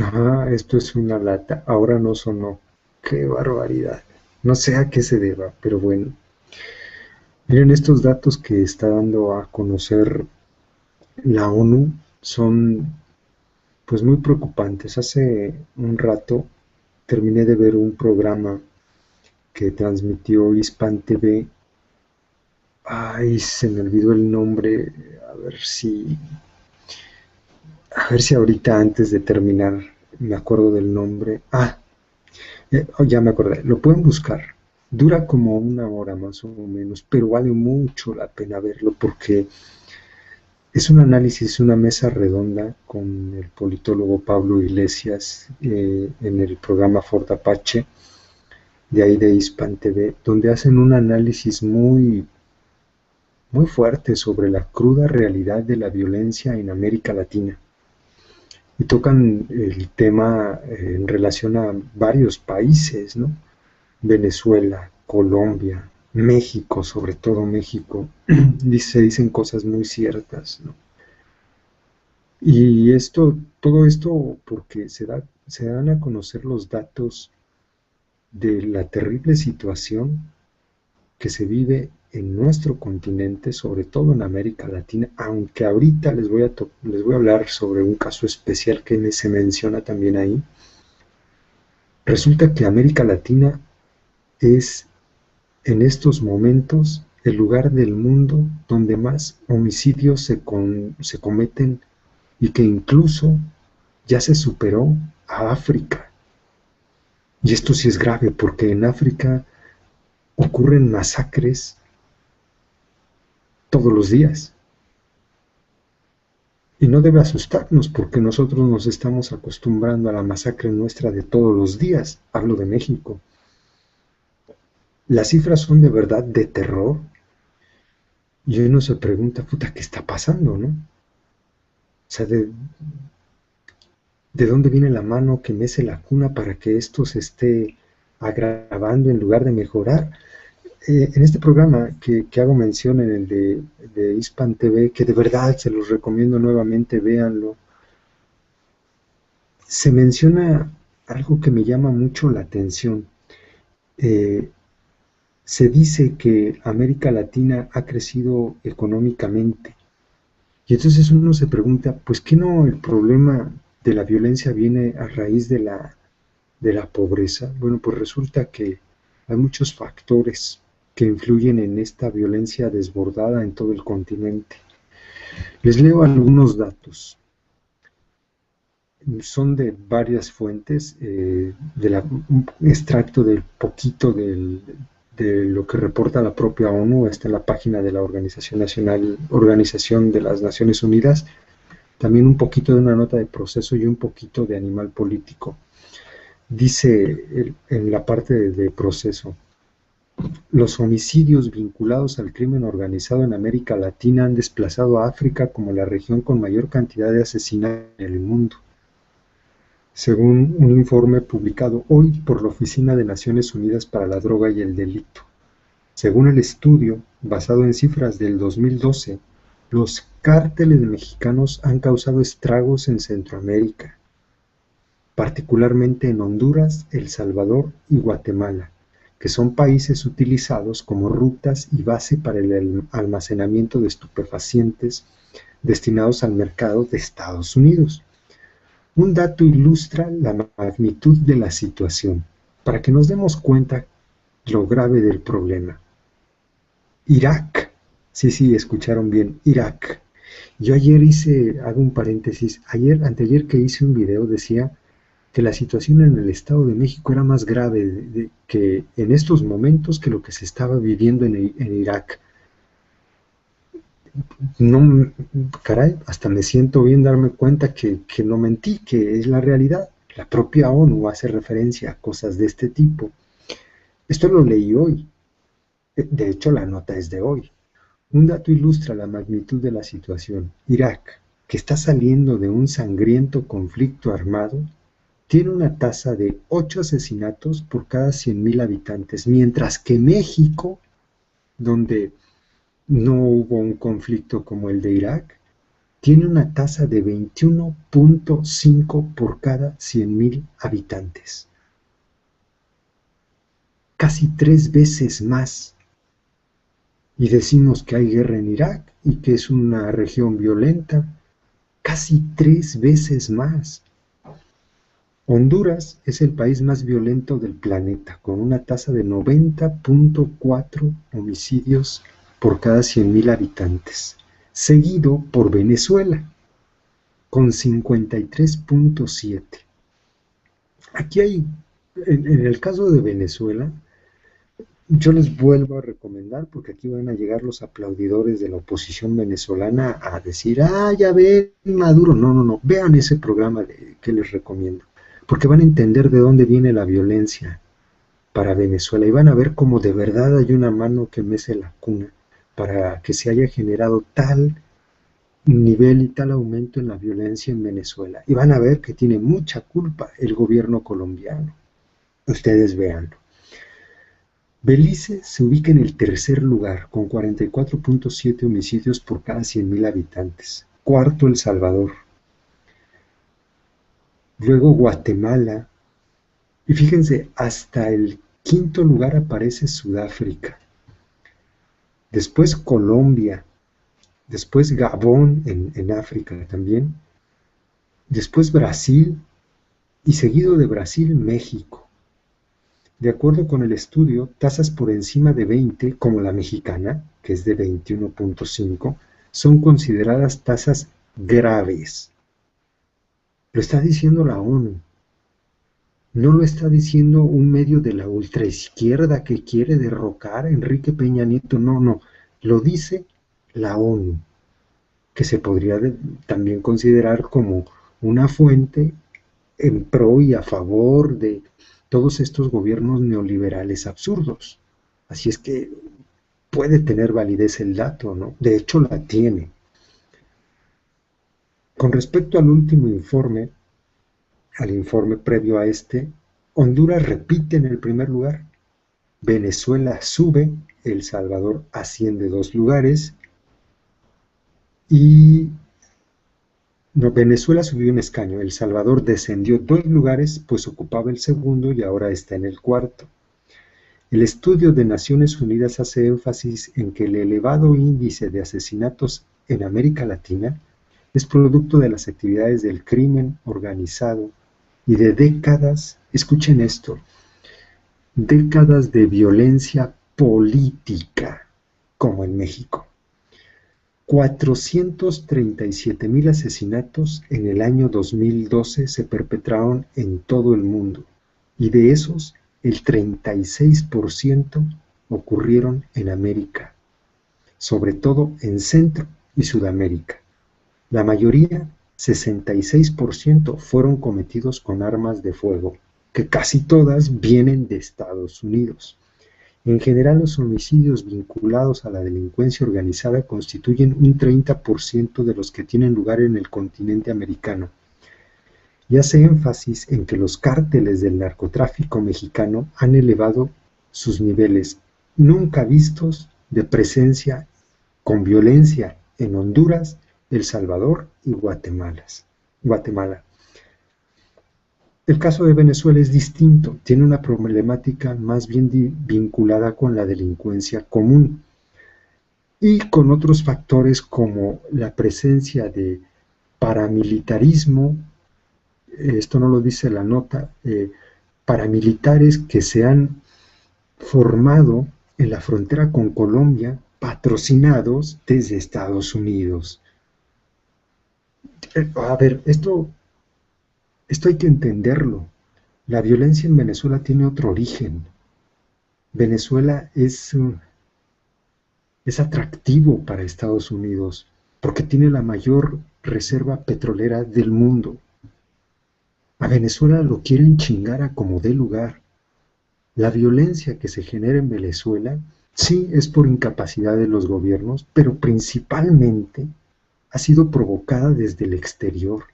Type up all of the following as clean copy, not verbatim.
Ah, esto es una lata, ahora no sonó. Qué barbaridad. No sé a qué se deba, pero bueno. Miren, estos datos que está dando a conocer la ONU son pues muy preocupantes. Hace un rato terminé de ver un programa que transmitió Hispan TV. Ay, se me olvidó el nombre. A ver si, a ver si ahorita antes de terminar me acuerdo del nombre. Ya me acordé. Lo pueden buscar. Dura como una hora más o menos, pero vale mucho la pena verlo porque es un análisis, una mesa redonda con el politólogo Pablo Iglesias en el programa Fort Apache, de ahí de Hispan TV, donde hacen un análisis muy fuerte sobre la cruda realidad de la violencia en América Latina. Y tocan el tema en relación a varios países, ¿no? Venezuela, Colombia, México, sobre todo México, se dicen cosas muy ciertas, ¿no? Y todo esto porque se dan a conocer los datos de la terrible situación que se vive en nuestro continente, sobre todo en América Latina, aunque ahorita les voy a hablar sobre un caso especial que se menciona también ahí. Resulta que América Latina es en estos momentos el lugar del mundo donde más homicidios se cometen y que incluso ya se superó a África. Y esto sí es grave porque en África ocurren masacres todos los días. Y no debe asustarnos porque nosotros nos estamos acostumbrando a la masacre nuestra de todos los días. Hablo de México. Las cifras son de verdad de terror. Y uno se pregunta, puta, ¿qué está pasando, no? O sea, ¿de dónde viene la mano que mece la cuna para que esto se esté agravando en lugar de mejorar? En este programa que hago mención en el de Hispan TV, que de verdad se los recomiendo nuevamente, véanlo, se menciona algo que me llama mucho la atención. Eh, Se dice que América Latina ha crecido económicamente. Y entonces uno se pregunta, pues ¿qué no el problema de la violencia viene a raíz de la pobreza? Bueno, pues resulta que hay muchos factores que influyen en esta violencia desbordada en todo el continente. Les leo algunos datos. Son de varias fuentes, un extracto del poquito de lo que reporta la propia ONU, está en la página de la Organización de las Naciones Unidas, también un poquito de una nota de proceso y un poquito de animal político. Dice en la parte de proceso, los homicidios vinculados al crimen organizado en América Latina han desplazado a África como la región con mayor cantidad de asesinatos en el mundo, según un informe publicado hoy por la Oficina de Naciones Unidas para la Droga y el Delito. Según el estudio, basado en cifras del 2012, los cárteles mexicanos han causado estragos en Centroamérica, particularmente en Honduras, El Salvador y Guatemala, que son países utilizados como rutas y base para el almacenamiento de estupefacientes destinados al mercado de Estados Unidos. Un dato ilustra la magnitud de la situación, para que nos demos cuenta lo grave del problema. Irak, sí, escucharon bien, Irak. Yo ayer hago un paréntesis, anteayer que hice un video decía que la situación en el Estado de México era más grave que en estos momentos que lo que se estaba viviendo en Irak. No, caray, hasta me siento bien darme cuenta que no mentí, que es la realidad. La propia ONU hace referencia a cosas de este tipo. Esto lo leí hoy. De hecho, la nota es de hoy. Un dato ilustra la magnitud de la situación. Irak, que está saliendo de un sangriento conflicto armado, tiene una tasa de 8 asesinatos por cada 100,000 habitantes, mientras que México, donde no hubo un conflicto como el de Irak, tiene una tasa de 21.5 por cada 100.000 habitantes. Casi 3 veces más. Y decimos que hay guerra en Irak y que es una región violenta. Casi 3 veces más. Honduras es el país más violento del planeta, con una tasa de 90.4 homicidios por cada 100.000 habitantes, seguido por Venezuela, con 53.7. Aquí hay, en el caso de Venezuela, yo les vuelvo a recomendar, porque aquí van a llegar los aplaudidores de la oposición venezolana a decir, ya ven, Maduro. No, no, no, vean ese programa que les recomiendo, porque van a entender de dónde viene la violencia para Venezuela y van a ver cómo de verdad hay una mano que mece la cuna para que se haya generado tal nivel y tal aumento en la violencia en Venezuela. Y van a ver que tiene mucha culpa el gobierno colombiano. Ustedes véanlo. Belice se ubica en el tercer lugar, con 44.7 homicidios por cada 100.000 habitantes. Cuarto, El Salvador. Luego Guatemala. Y fíjense, hasta el quinto lugar aparece Sudáfrica. Después Colombia. Después Gabón en África también. Después Brasil. Y seguido de Brasil, México. De acuerdo con el estudio, tasas por encima de 20, como la mexicana, que es de 21.5, son consideradas tasas graves. Lo está diciendo la ONU. No lo está diciendo un medio de la ultraizquierda que quiere derrocar a Enrique Peña Nieto. No, no. Lo dice la ONU, que se podría también considerar como una fuente en pro y a favor de todos estos gobiernos neoliberales absurdos. Así es que puede tener validez el dato, ¿no? De hecho la tiene. Con respecto al último informe, al informe previo a este, Honduras repite en el primer lugar, Venezuela sube, El Salvador asciende 2 lugares y Venezuela subió un escaño, El Salvador descendió 2 lugares, pues ocupaba el segundo y ahora está en el cuarto. El estudio de Naciones Unidas hace énfasis en que el elevado índice de asesinatos en América Latina es producto de las actividades del crimen organizado y de décadas, escuchen esto, décadas de violencia política, como en México. 437,000 asesinatos en el año 2012 se perpetraron en todo el mundo, y de esos, el 36% ocurrieron en América, sobre todo en Centro y Sudamérica. La mayoría, 66%, fueron cometidos con armas de fuego, que casi todas vienen de Estados Unidos. En general, los homicidios vinculados a la delincuencia organizada constituyen un 30% de los que tienen lugar en el continente americano. Y hace énfasis en que los cárteles del narcotráfico mexicano han elevado sus niveles nunca vistos de presencia con violencia en Honduras, El Salvador y Guatemala. El caso de Venezuela es distinto, tiene una problemática más bien vinculada con la delincuencia común y con otros factores como la presencia de paramilitarismo, esto no lo dice la nota, paramilitares que se han formado en la frontera con Colombia, patrocinados desde Estados Unidos. A ver, esto hay que entenderlo. La violencia en Venezuela tiene otro origen. Venezuela es atractivo para Estados Unidos porque tiene la mayor reserva petrolera del mundo. A Venezuela lo quieren chingar a como dé lugar. La violencia que se genera en Venezuela sí es por incapacidad de los gobiernos, pero principalmente ha sido provocada desde el exterior.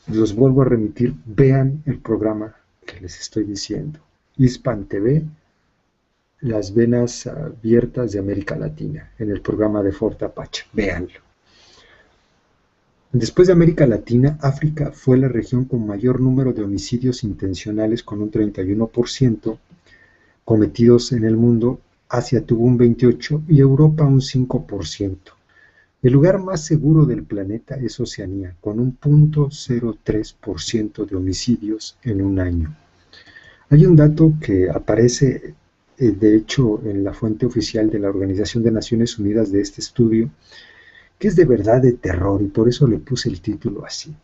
Los vuelvo a remitir, vean el programa que les estoy diciendo. Hispan TV, las venas abiertas de América Latina, en el programa de Fort Apache. Véanlo. Después de América Latina, África fue la región con mayor número de homicidios intencionales con un 31% cometidos en el mundo, Asia tuvo un 28% y Europa un 5%. El lugar más seguro del planeta es Oceanía, con un 0.03% de homicidios en un año. Hay un dato que aparece, de hecho, en la fuente oficial de la Organización de Naciones Unidas de este estudio, que es de verdad de terror y por eso le puse el título así.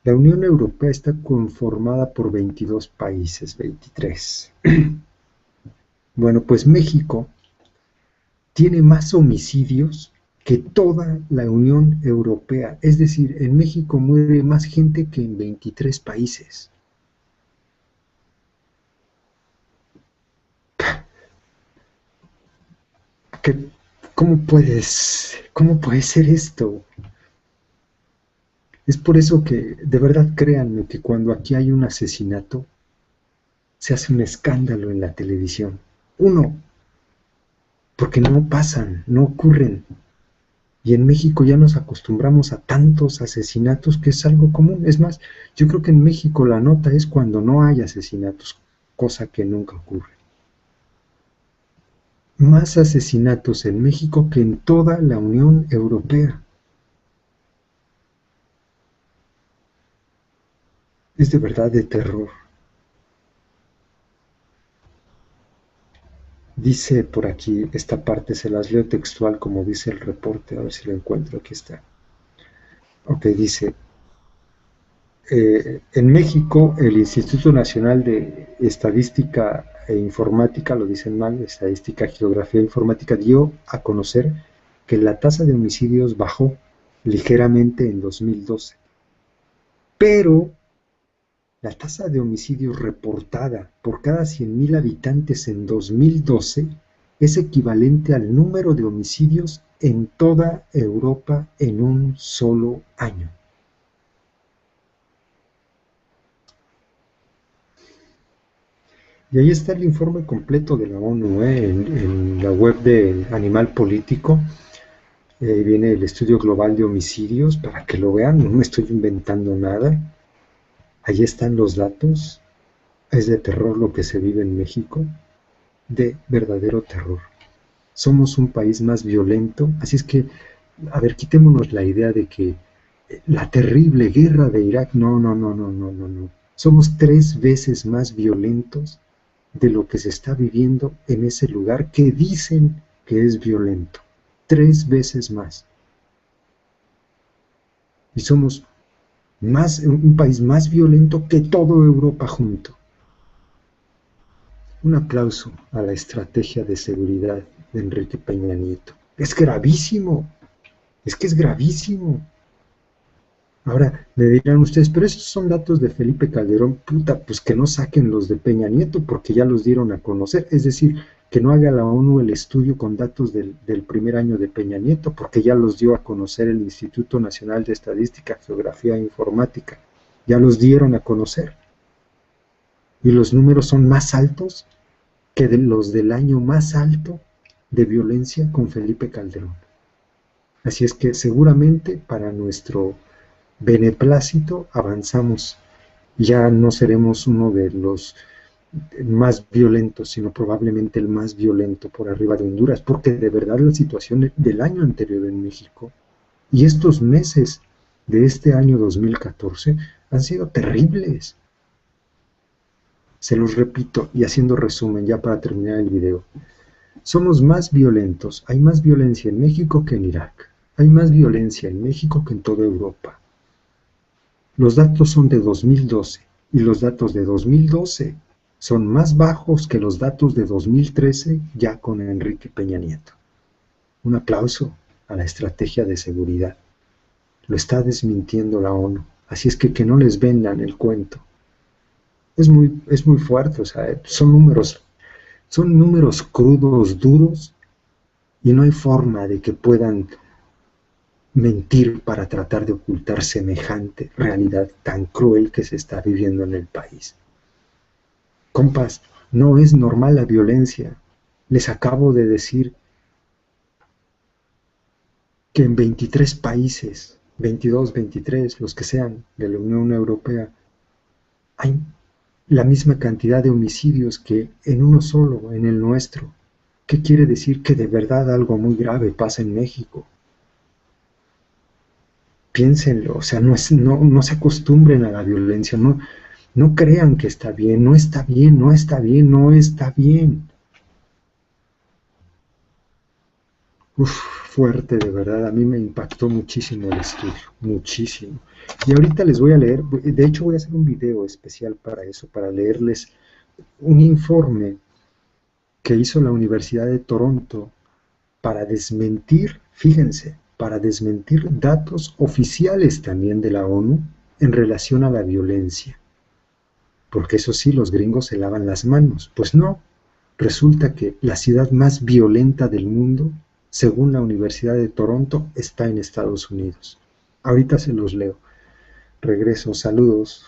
La Unión Europea está conformada por 22 países, 23. Bueno, pues México tiene más homicidios que toda la Unión Europea. Es decir, en México muere más gente que en 23 países. ¿Qué, cómo puede ser esto? Es por eso que, de verdad, créanme que cuando aquí hay un asesinato, se hace un escándalo en la televisión. Uno, porque no pasan, no ocurren. Y en México ya nos acostumbramos a tantos asesinatos que es algo común. Es más, yo creo que en México la nota es cuando no hay asesinatos, cosa que nunca ocurre. Más asesinatos en México que en toda la Unión Europea. Es de verdad de terror. Dice por aquí, esta parte se las leo textual como dice el reporte, a ver si lo encuentro, aquí está. Ok, dice, en México el Instituto Nacional de Estadística e Informática, lo dicen mal, Estadística, Geografía e Informática, dio a conocer que la tasa de homicidios bajó ligeramente en 2012, pero la tasa de homicidios reportada por cada 100.000 habitantes en 2012 es equivalente al número de homicidios en toda Europa en un solo año. Y ahí está el informe completo de la ONU, en la web de Animal Político. Viene el estudio global de homicidios para que lo vean, no me estoy inventando nada. Ahí están los datos. Es de terror lo que se vive en México, de verdadero terror. Somos un país más violento, así es que, a ver, quitémonos la idea de que la terrible guerra de Irak, no, no, no, no, no, no, no. Somos 3 veces más violentos de lo que se está viviendo en ese lugar que dicen que es violento. 3 veces más. Y somos un país más violento que toda Europa junto. Un aplauso a la estrategia de seguridad de Enrique Peña Nieto. Es gravísimo, es que es gravísimo. Ahora me dirán ustedes, pero esos son datos de Felipe Calderón, puta, pues que no saquen los de Peña Nieto porque ya los dieron a conocer, es decir, que no haga la ONU el estudio con datos del primer año de Peña Nieto porque ya los dio a conocer el Instituto Nacional de Estadística, Geografía e Informática, ya los dieron a conocer. Y los números son más altos que los del año más alto de violencia con Felipe Calderón. Así es que seguramente para nuestro beneplácito avanzamos. Ya no seremos uno de los más violentos, sino probablemente el más violento por arriba de Honduras, porque de verdad la situación del año anterior en México y estos meses de este año 2014 han sido terribles. Se los repito y haciendo resumen ya para terminar el video. Somos más violentos, hay más violencia en México que en Irak, hay más violencia en México que en toda Europa. Los datos son de 2012 y los datos de 2012 son más bajos que los datos de 2013 ya con Enrique Peña Nieto. Un aplauso a la estrategia de seguridad. Lo está desmintiendo la ONU, así es que no les vendan el cuento. Es muy fuerte, o sea, son números crudos, duros, y no hay forma de que puedan mentir para tratar de ocultar semejante realidad tan cruel que se está viviendo en el país. Compas, no es normal la violencia. Les acabo de decir que en 23 países 22, 23, los que sean, de la Unión Europea, hay la misma cantidad de homicidios que en uno solo, en el nuestro. ¿Qué quiere decir? Que de verdad algo muy grave pasa en México. Piénsenlo, o sea, no se acostumbren a la violencia, no crean que está bien, no está bien, no está bien, no está bien. Uf, fuerte, de verdad, a mí me impactó muchísimo el estudio, muchísimo. Y ahorita les voy a leer, de hecho voy a hacer un video especial para eso, para leerles un informe que hizo la Universidad de Toronto para desmentir, fíjense, para desmentir datos oficiales también de la ONU en relación a la violencia. Porque eso sí, los gringos se lavan las manos. Pues no, resulta que la ciudad más violenta del mundo, según la Universidad de Toronto, está en Estados Unidos. Ahorita se los leo. Regreso, saludos.